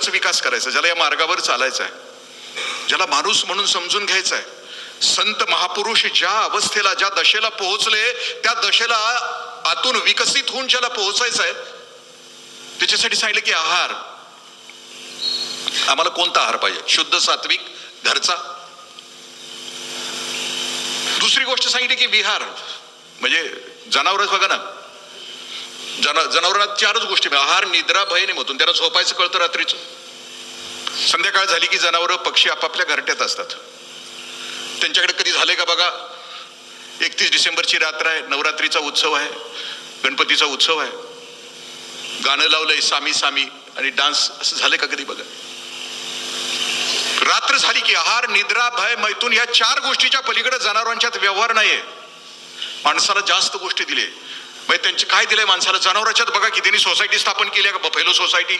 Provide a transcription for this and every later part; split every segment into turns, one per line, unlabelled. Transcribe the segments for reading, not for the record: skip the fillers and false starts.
त्याचा विकास करायचा, ज्याला या मार्गावर चालायचं आहे, ज्याला माणूस म्हणून समजून घ्यायचं आहे. संत महापुरुष ज्या अवस्थेला, ज्या दशेला पोहोचले, त्या दशेला आतून विकसित होऊन ज्याला पोहोचायचं आहे, त्याच्यासाठी सांगितलं की आहार. आम्हाला कोणता आहार पाहिजे? शुद्ध, सात्विक, घरचा. दुसरी गोष्ट सांगितली की विहार, म्हणजे जनावरच बघा ना, जनावरांना चारच गोष्टी, आहार, निद्रा, भय, निमोतून. त्यांना झोपायचं कळतं रात्रीचं. संध्याकाळ झाली की जनावरं, पक्षी आपापल्या घरट्यात असतात. त्यांच्याकडे कधी झाले का बघा, 31 डिसेंबरची रात्र आहे, नवरात्रीचा उत्सव आहे, गणपतीचा उत्सव आहे, गाणं लावलंय सामी सामी आणि डान्स, असं झाले का कधी बघा? रात्र झाली की आहार, निद्रा, भय, मैथून या चार गोष्टीच्या पलीकडे जनावरांच्यात व्यवहार नाहीये. माणसाला जास्त गोष्टी दिले, म्हणजे त्यांचे काय दिलंय माणसाला? जनावरांच्यात बघा की त्यांनी सोसायटी स्थापन केली आहे, बफेलो सोसायटी,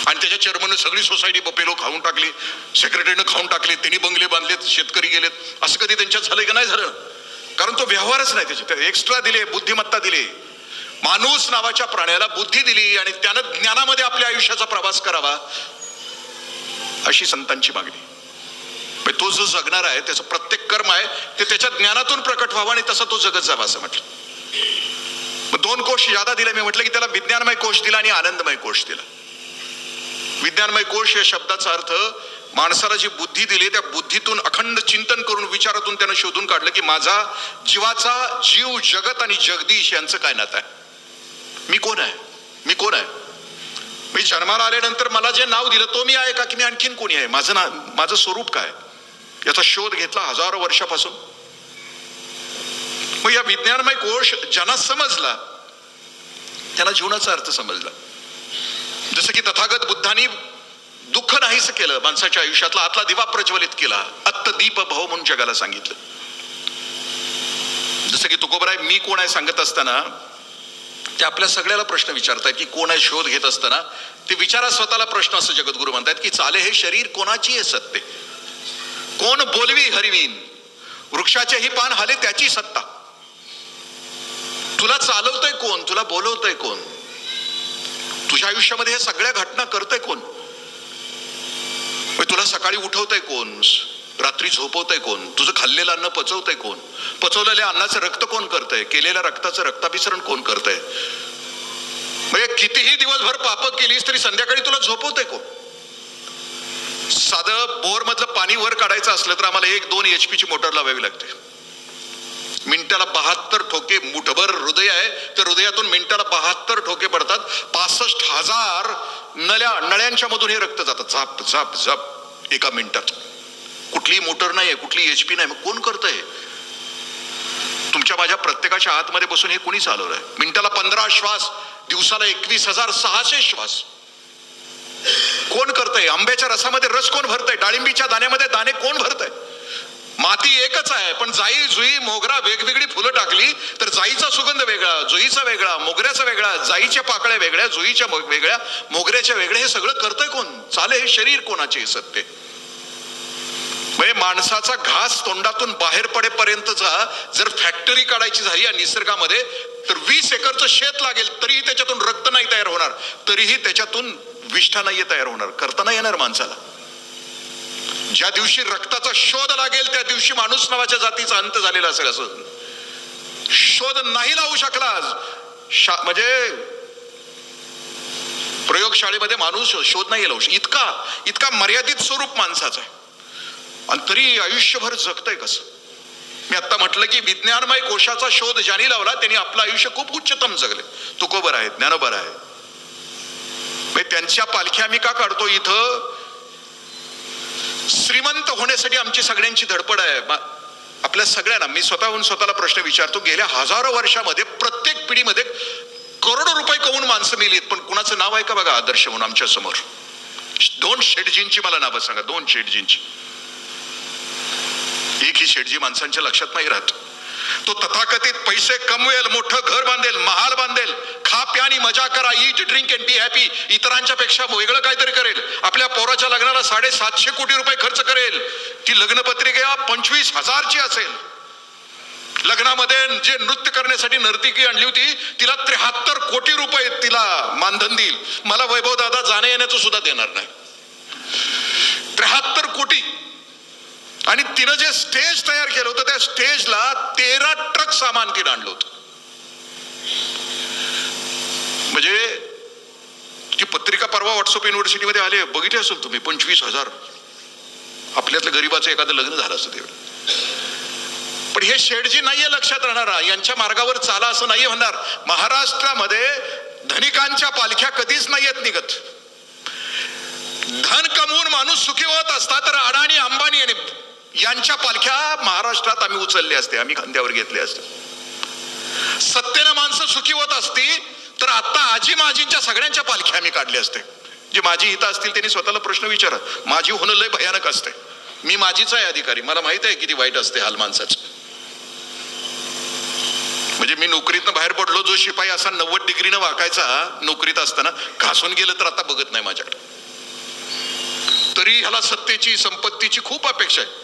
आणि त्याच्या चेअरमनने सगळी सोसायटी बफेलो खाऊन टाकली, सेक्रेटरीनं खाऊन टाकली, त्यांनी बंगले बांधलेत, शेतकरी गेलेत. असं कधी त्यांच्यात झालंय का? नाही झालं, कारण तो व्यवहारच नाही. त्याच्यात एक्स्ट्रा दिले, बुद्धिमत्ता दिली. माणूस नावाच्या प्राण्याला बुद्धी दिली आणि त्यानं ज्ञानामध्ये आपल्या आयुष्याचा प्रवास करावा, अशी संतांची मागणी. तो जो जगणार आहे त्याचं प्रत्येक कर्म आहे ते त्याच्या ज्ञानातून प्रकट व्हावं आणि तसा तो जगत जावा, असं म्हटलं. मग 2 कोश ज्यादा दिले. मी म्हटलं की त्याला विज्ञानमय कोश दिला आणि आनंदमय कोश दिला. विज्ञानमय कोश या शब्दाचा अर्थ, माणसाला जी बुद्धी दिली त्या बुद्धीतून अखंड चिंतन करून, विचारातून त्यानं शोधून काढलं की माझा जीवाचा जीव, जगत आणि जगदीश यांचं काय नातं आहे? मी कोण आहे? मी कोण आहे? मी जन्माला आल्यानंतर मला जे नाव दिलं तो मी आहे का, की मी आणखीन कोणी आहे? माझं स्वरूप काय, याचा शोध घेतला हजारो वर्षापासून. मग या विज्ञानमय कोश ज्यांना समजला त्यांना जीवनाचा अर्थ समजला. जसं की तथागत बुद्धांनी दुःख नाहीसं केलं, माणसाच्या आयुष्यातला आतला दिवा प्रज्वलित केला, अत्तदीप भव म्हणून जगाला सांगितलं. जसं की तुकोबराय मी कोण आहे सांगत असताना ते आपल्या सगळ्याला प्रश्न विचारतायत की कोण आहे शोध घेत असताना ते विचारा स्वतःला प्रश्न, असं जगद्गुरु म्हणतात की चाले हे शरीर कोणाची आहे सत्ते? कोण बोलवी हरिवीन? वृक्षाचेही पान हाले त्याची सत्ता. तुला चालवतोय कोण? तुला बोलवतोय कोण? तुझ्या आयुष्यामध्ये हे सगळ्या घटना करतोय कोण? तुला सकाळी उठवतोय कोण? रात्री झोपवतंय कोण? तुझं खाल्लेलं अन्न पचवतंय कोण? पचवलेल्या अन्नाचं रक्त कोण करतंय? केलेल्या रक्ताचं रक्ताभिसरण कोण करतंय? म्हणजे कितीही दिवसभर पाप केलीस तरी संध्याकाळी तुला झोपवतंय कोण? साधं बोर मधलं पाणी वर काढायचं असलं तर आम्हाला 1-2 HP ची मोटर लावावी लागते. मिनिटाला 72 ठोके, मुठभर हृदय आहे तर हृदयातून मिनिटाला 72 ठोके पडतात. 65,000 नळ्यांच्या मधून हे रक्त जातं, झाप झाप झाप एका मिनिटात. कुठली मोटर नाहीये, कुठली HP नाही. मग कोण करतंय? तुमच्या माझ्या प्रत्येकाच्या आतमध्ये बसून हे कोणी चालवलंय? मिनिटाला 15 श्वास, दिवसाला 21,600 श्वास. कोण करतंय? आंब्याच्या रसामध्ये रस कोण भरतंय? डाळिंबीच्या दाण्यामध्ये दाणे कोण भरतंय? माती एकच आहे, पण जाई, जुई, मोगरा वेगवेगळी फुलं टाकली तर जाईचा सुगंध वेगळा, जुईचा वेगळा, मोगऱ्याचा वेगळा, जाईच्या पाकळ्या वेगळ्या, जुईच्या वेगळ्या, मोगऱ्याच्या वेगळ्या. हे सगळं करतंय कोण? चाले हे शरीर कोणाचे सत्य? म्हणजे माणसाचा घास तोंडातून बाहेर पडेपर्यंतचा जर फॅक्टरी काढायची झाली या निसर्गामध्ये तर 20 एकरचं शेत लागेल, तरीही त्याच्यातून रक्त नाही तयार होणार, तरीही त्याच्यातून विष्ठा नाही तयार होणार, करता नाही येणार माणसाला. ज्या दिवशी रक्ताचा शोध लागेल त्या दिवशी माणूस नावाच्या जातीचा अंत झालेला असेल. असं शोध नाही लावू शकला आज, म्हणजे प्रयोगशाळेमध्ये माणूस शोध नाही लावू शकत. इतका मर्यादित स्वरूप माणसाचं आहे आणि तरी आयुष्यभर जगतंय कसं? मी आता म्हटलं की विज्ञानमय कोशाचा शोध ज्यांनी लावला त्यांनी आपलं आयुष्य खूप उच्चतम जगले. तुकोबर आहेत, ज्ञानोबर आहे. त्यांच्या पालख्या मी का काढतो इथं? श्रीमंत होण्यासाठी आमची सगळ्यांची धडपड आहे. आपल्या सगळ्यांना मी स्वतःहून स्वतःला प्रश्न विचारतो, गेल्या हजारो वर्षामध्ये प्रत्येक पिढीमध्ये करोडो रुपये कमवून माणसं मिळलीत, पण कुणाचं नाव आहे का बघा आदर्श म्हणून आमच्या समोर? 2 शेटजींची मला नावं सांगा, 2 शेटजींची. एकही शेटजी माणसांच्या लक्षात नाही राहत. तो तथाकथित पैसे कमवेल, मोठं घर बांधेल, महाल बांधेल, खा प्या आणि मजा करा, eat drink and be happy, इतरांच्या पेक्षा वेगळं काहीतरी करेल. आपल्या पोराच्या लग्नाला 750 कोटी रुपये खर्च करेल. ती लग्नपत्रिका 25,000ची असेल. लग्नामध्ये जे नृत्य करण्यासाठी नर्तकी आणली होती तिला 73 कोटी रुपये तिला मानधन देईल, मला वैभव दादा जाण्या येण्याचं सुद्धा देणार नाही. 73 कोटी. आणि तिनं जे स्टेज तयार केलं होतं त्या स्टेजला 13 ट्रक सामान तिनं आणलं होतं. म्हणजे ती पत्रिका परवा व्हॉट्सअप युनिव्हर्सिटीमध्ये आली, बघितली असेल तुम्ही. 25,000 आपल्यातलं गरीबाचं एखादं लग्न झालं असतं तेवढं. पण हे शेठजी नाहीये लक्षात राहणारा, यांच्या मार्गावर चाला असं नाही होणार. महाराष्ट्रामध्ये धनिकांच्या पालख्या कधीच नाही येत निघत. धन कमवून माणूस सुखी होत असता तर अडाणी अंबानी यांच्या पालख्या महाराष्ट्रात आम्ही उचलले असते, आम्ही खांद्यावर घेतले असते. सत्तेनं माणसं सुखी होत असती तर आता आजी माजींच्या सगळ्यांच्या पालख्या आम्ही काढल्या असते. जे माझी हित असतील त्यांनी स्वतःला प्रश्न विचारा. माझी होणं लय भयानक असते. मी माझीच आहे अधिकारी, मला माहित आहे किती वाईट असते हाल माणसाचं. म्हणजे मी नोकरीतनं बाहेर पडलो, जो शिपाई असा 90 डिग्रीनं वाकायचा नोकरीत असताना, घासून गेलं तर आता बघत नाही माझ्याकडे. तरी ह्याला सत्तेची संपत्तीची खूप अपेक्षा आहे.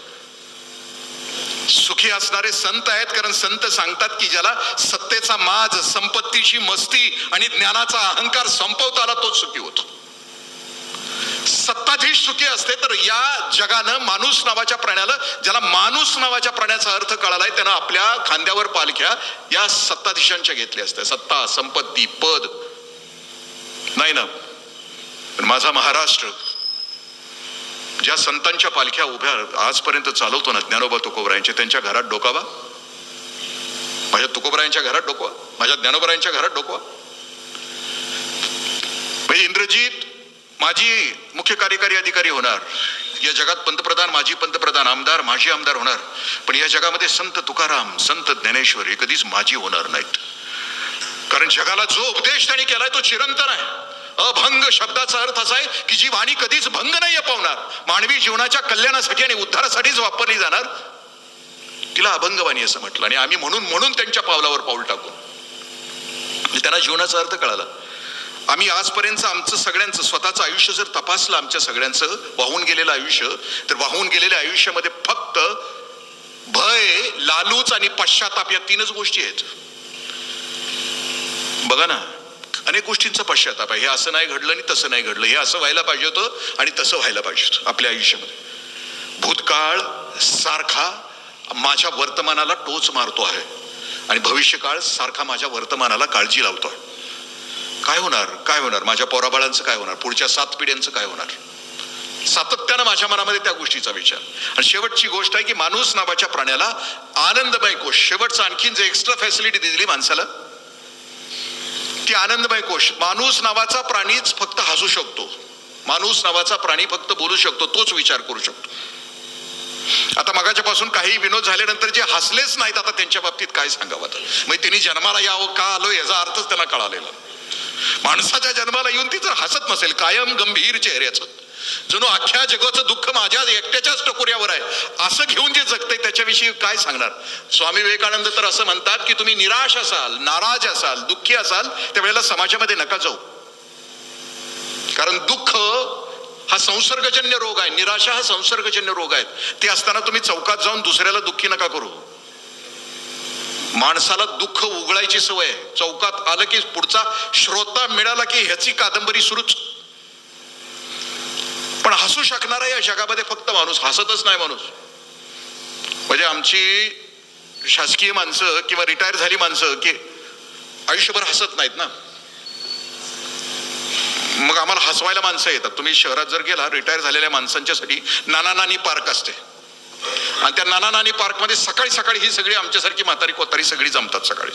सुखी असणारे संत आहेत, कारण संत सांगतात की ज्याला सत्तेचा माज, संपत्तीची मस्ती आणि ज्ञानाचा अहंकार संपवता आला तोच सुखी होतो. सत्ताधीश सुखी असते तर या जगानं माणूस नावाच्या प्राण्याला, ज्याला माणूस नावाच्या प्राण्याचा अर्थ कळालाय त्यानं आपल्या खांद्यावर पालख्या या सत्ताधीशांच्या घेतल्या असत्या. सत्ता, संपत्ती, पद नाही ना. पण माझा महाराष्ट्र ज्या संतांच्या पालख्या उभ्या आजपर्यंत चालवतो ना, ज्ञानोबा तुकोबरायांचे, त्यांच्या घरात डोकावा, माझ्या तुकोबरायांच्या घरात डोकवा, माझ्या ज्ञानोबरायांच्या घरात डोकवा. म्हणजे इंद्रजीत माझी मुख्य कार्यकारी अधिकारी होणार, या जगात पंतप्रधान, माजी पंतप्रधान, आमदार, माजी आमदार होणार, पण या जगामध्ये संत तुकाराम, संत ज्ञानेश्वर हे कधीच माजी होणार नाहीत. कारण जगाला जो उपदेश त्यांनी केलाय तो चिरंतन आहे. अभंग शब्दाचा अर्थ असा आहे की जी वाणी कधीच भंग नाही पावणार, मानवी जीवनाच्या कल्याणासाठी आणि उद्धारासाठीच वापरली जाणार, तिला अभंगवाणी असं म्हटलं. आणि आम्ही म्हणून त्यांच्या पावलावर पाऊल टाकू. त्यांना जीवनाचा अर्थ कळाला. आम्ही आजपर्यंत आमचं सगळ्यांचं स्वतःचं आयुष्य जर तपासलं, आमच्या सगळ्यांचं वाहून गेलेलं आयुष्य, तर वाहून गेलेल्या आयुष्यामध्ये फक्त भय, लालूच आणि पश्चाताप या 3च गोष्टी आहेत. बघा ना, अनेक गोष्टींचा पश्चाताप आहे. हे असं नाही घडलं आणि तसं नाही घडलं, हे असं व्हायला पाहिजे होतं आणि तसं व्हायला पाहिजे होतं आपल्या आयुष्यामध्ये. भूतकाळ सारखा माझ्या वर्तमानाला टोच मारतो आहे आणि भविष्यकाळ सारखा माझ्या वर्तमानाला काळजी लावतो आहे. काय होणार माझ्या पोराबाळांचं काय होणार, पुढच्या 7 पिढ्यांचं काय होणार, सातत्यानं माझ्या मनामध्ये त्या गोष्टीचा विचार. आणि शेवटची गोष्ट आहे की माणूस नावाच्या प्राण्याला आनंदमय कोश, शेवटचं आणखीन जे एक्स्ट्रा फॅसिलिटी दिली माणसाला ती आनंदमय कोश. माणूस नावाचा प्राणीच फक्त हसू शकतो, माणूस नावाचा प्राणी फक्त बोलू शकतो, तोच विचार करू शकतो. आता मगाच्यापासून काही विनोद झाल्यानंतर जे हसलेच नाहीत, आता त्यांच्या बाबतीत काय सांगावं. म्हणजे त्यांनी जन्माला यावं का आलो याचा अर्थच त्यांना कळालेला. माणसाच्या जन्माला येऊन ती जर हसत नसेल, कायम गंभीर चेहऱ्याचं, जणू अख्ख्या जगाचं दुःख माझ्या एकट्याच्याच टकोऱ्यावर आहे असं घेऊन जे जगतंय त्याच्याविषयी काय सांगणार. स्वामी विवेकानंद तर असं म्हणतात की तुम्ही निराश असाल, नाराज असाल, दुःखी असाल, त्यावेळेला समाजामध्ये नका जाऊ. कारण दुःख हा संसर्गजन्य रोग आहे, निराशा हा संसर्गजन्य रोग आहे. ते असताना तुम्ही चौकात जाऊन दुसऱ्याला दुःखी नका करू. माणसाला दुःख उगळायची सवय आहे. चौकात आलं की पुढचा श्रोता मिळाला की ह्याची कादंबरी सुरूच. पण हसू शकणारा या जगामध्ये फक्त माणूस, हसतच नाही माणूस. म्हणजे आमची शासकीय माणसं किंवा रिटायर झाली माणसं की आयुष्यभर हसत नाहीत ना, मग आम्हाला हसवायला माणसं येतात. तुम्ही शहरात जर गेला, रिटायर झालेल्या माणसांच्यासाठी नाना नानी पार्क असते आणि त्या नाना नानी पार्क मध्ये सकाळी सकाळी ही सगळी आमच्यासारखी म्हातारी कोतारी सगळी जमतात सकाळी.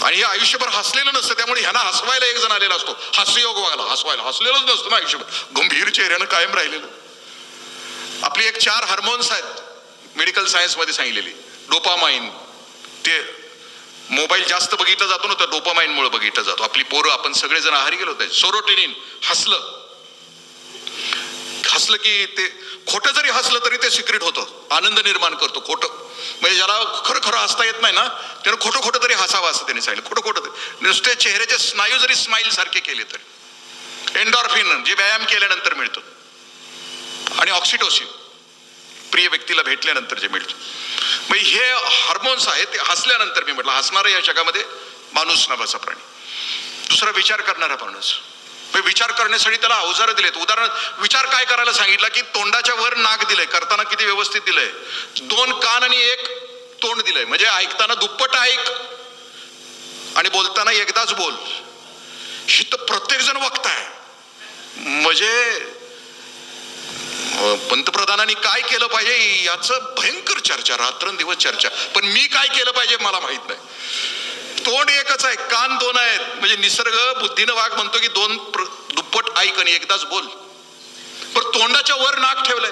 आणि हे आयुष्यभर हसलेलं नसतं, त्यामुळे ह्यांना हसवायला एक जण आलेला असतो. हास्ययोग व्हायला, हसवायला हसलेलंच नसतं ना आयुष्यभर, गंभीर चेहऱ्यानं कायम राहिलेलं. आपली एक 4 हार्मोन्स आहेत मेडिकल सायन्स मध्ये सांगितलेली. डोपामाइन, ते मोबाईल जास्त बघितला जातो ना, तर डोपामाइन मुळे बघितला जातो. आपली पोरं, आपण सगळेजण आहारी गेलो होते. सेरोटोनिन, हसलं की ते खोटं जरी हसलं तरी ते सिक्रेट होतं, आनंद निर्माण करतो. खोटं म्हणजे ज्याला खरं खरं हसता येत नाही ना, त्यानं खोटं खोटं तरी हसावं असं त्यांनी सांगितलं. खोटं खोटं नुसते चेहऱ्याचे स्नायू जरी स्माईल सारखे केले तरी. एंडॉर्फिन जे व्यायाम केल्यानंतर मिळतं, आणि ऑक्सिटोसिन प्रिय व्यक्तीला भेटल्यानंतर जे मिळतं. मग हे हार्मोन्स आहेत. ते हसल्यानंतर मी म्हटलं हसणारा या जगामध्ये माणूस नावाचा प्राणी. दुसरा विचार करणारा माणूस. विचार करण्यासाठी त्याला अवजारं दिलेत. उदाहरण विचार काय करायला सांगितलं की तोंडाच्या वर नाक दिलंय, करताना किती व्यवस्थित दिलंय. 2 कान आणि 1 तोंड दिलंय, म्हणजे ऐकताना दुप्पट ऐक आणि बोलताना एकदाच बोल. ही तर प्रत्येक जण वक्ताय. म्हणजे पंतप्रधानांनी काय केलं पाहिजे याचं भयंकर चर्चा, रात्रंदिवस चर्चा. पण मी काय केलं पाहिजे मला माहित नाही. तोंड एकच आहे, कान 2 आहेत. म्हणजे निसर्ग बुद्धीनं वाघ म्हणतो की 2 दुप्पट ऐक आणि एकदाच बोल. पण तोंडाच्या वर नाक ठेवलंय.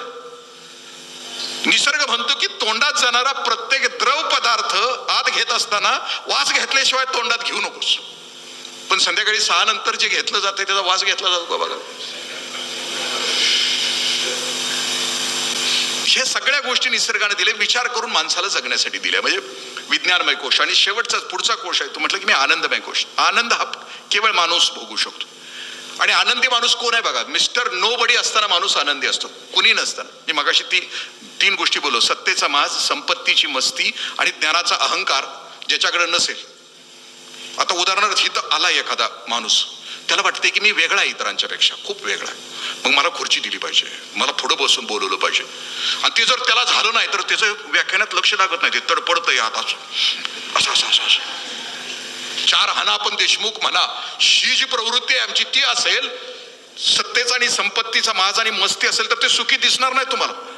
निसर्ग म्हणतो की तोंडात जाणारा प्रत्येक द्रव पदार्थ आत घेत असताना वास घेतल्याशिवाय तोंडात घेऊ नकोस. पण संध्याकाळी 6 नंतर जे घेतलं जाते त्याचा वास घेतला जातो का बघा. हे सगळ्या गोष्टी निसर्गाने दिले, विचार करून माणसाला जगण्यासाठी दिल्या. म्हणजे विज्ञानमय कोश. आणि शेवटचा पुढचा कोश आहे तो म्हटलं की मी आनंदमय कोश. आनंद हा केवळ माणूस भोगू शकतो. आणि आनंदी माणूस कोण आहे बघा. मिस्टर नो बडी असताना माणूस आनंदी असतो, कुणी नसताना. मी मगाशी 3 गोष्टी बोललो. सत्तेचा माज, संपत्तीची मस्ती आणि ज्ञानाचा अहंकार ज्याच्याकडे नसेल. आता उदाहरणार्थ इथं आला एखादा माणूस, त्याला वाटते की मी वेगळा आहे इतरांच्या पेक्षा, खूप वेगळा आहे. मग मला खुर्ची दिली पाहिजे, मला पुढं बसून बोलवलं पाहिजे. आणि ते जर त्याला झालं नाही तर त्याचं व्याख्यानात लक्ष लागत नाही. ते तडपडतं यात असं असं असं असं 4 हाना आपण देशमुख म्हणा. ही जी प्रवृत्ती आहे आमची ती असेल, सत्तेचा आणि संपत्तीचा माज आणि मस्ती असेल तर ते सुखी दिसणार नाही तुम्हाला.